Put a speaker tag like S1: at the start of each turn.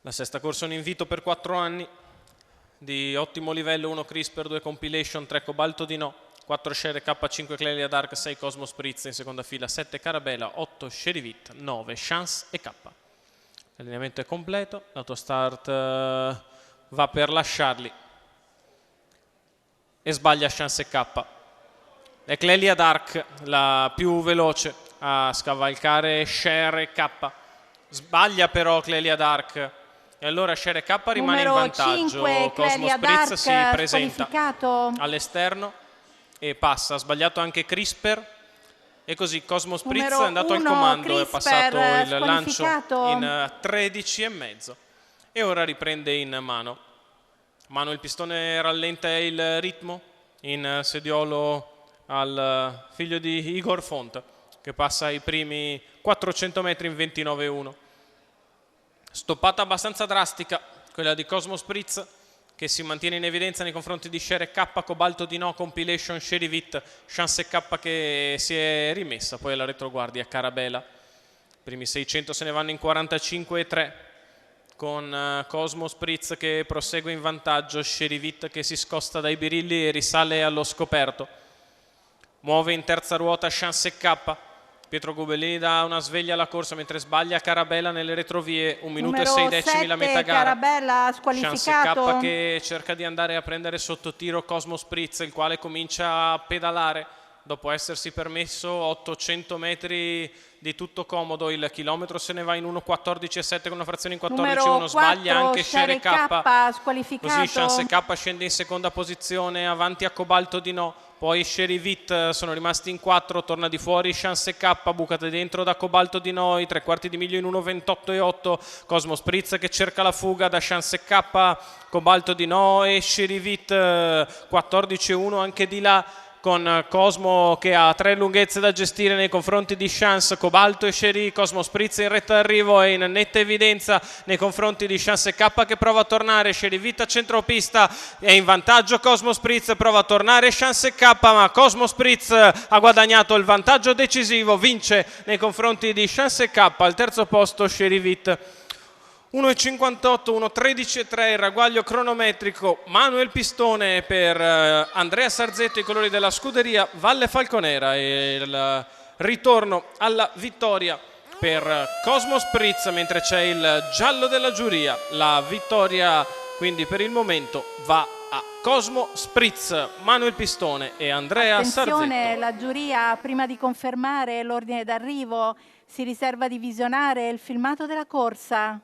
S1: La sesta corsa è un invito per 4 anni di ottimo livello, 1 Crisper, 2 Compilation, 3 Cobalto di No, 4 Share K, 5 Clelia Dark, 6 Cosmo Spritz in seconda fila, 7 Carabela, 8 Sherivit, 9 Chance e K. L'allineamento è completo, l'autostart va per lasciarli e sbaglia Chance e K. È Clelia Dark la più veloce a scavalcare Share e K. Sbaglia però Clelia Dark e allora Share K rimane in vantaggio.
S2: 5,
S1: Cosmo
S2: Clelia
S1: Spritz
S2: Dark,
S1: si presenta
S2: squalificato.
S1: all'esterno e passa. Ha sbagliato anche Crisper e così Cosmo Spritz
S2: Numero
S1: è andato al
S2: 1,
S1: comando e ha passato il
S2: squalificato.
S1: lancio in 13,5 e ora riprende in mano. Mano il pistone rallenta il ritmo in sediolo al figlio di Igor Font che passa i primi 400 metri in 29,1. Stoppata abbastanza drastica quella di Cosmo Spritz che si mantiene in evidenza nei confronti di Share K, Cobalto di No, Compilation, Sherivit, Chance K che si è rimessa poi alla retroguardia Carabela. I primi 600 se ne vanno in 45,3 con Cosmo Spritz che prosegue in vantaggio, Sherivit che si scosta dai birilli e risale allo scoperto. Muove in terza ruota Chance K. Pietro Gubellini dà una sveglia alla corsa mentre sbaglia Carabella nelle retrovie, 1 minuto e 6 decimi la metà gara.
S2: Carabella squalificato.
S1: Chance K che cerca di andare a prendere sotto tiro Cosmo Spritz, il quale comincia a pedalare dopo essersi permesso 800 metri di tutto comodo. Il chilometro se ne va in 1,14,7 con una frazione in 14,1. Sbaglia anche Share K,
S2: squalificato.
S1: così Chance K scende in seconda posizione avanti a Cobalto di No. Poi Sherivit sono rimasti in 4, torna di fuori Chance K, bucata dentro da Cobalto di No, i 3/4 di miglio in 1,28,8. Cosmo Spritz che cerca la fuga da Chance K, Cobalto di No e Sherivit 14,1 anche di là, con Cosmo che ha 3 lunghezze da gestire nei confronti di Chance, Cobalto e Sherry. Cosmo Spritz in retta d'arrivo e in netta evidenza nei confronti di Chance K che prova a tornare. Sherivit a centropista è in vantaggio, Cosmo Spritz prova a tornare Chance K, ma Cosmo Spritz ha guadagnato il vantaggio decisivo, vince nei confronti di Chance K. Al terzo posto Sherivit 1,58, 1,13,3 il ragguaglio cronometrico. Manuel Pistone per Andrea Sarzetto, i colori della scuderia Valle Falconera, e il ritorno alla vittoria per Cosmo Spritz, mentre c'è il giallo della giuria. La vittoria quindi per il momento va a Cosmo Spritz, Manuel Pistone e Andrea
S2: Attenzione,
S1: Sarzetto.
S2: la giuria prima di confermare l'ordine d'arrivo si riserva di visionare il filmato della corsa.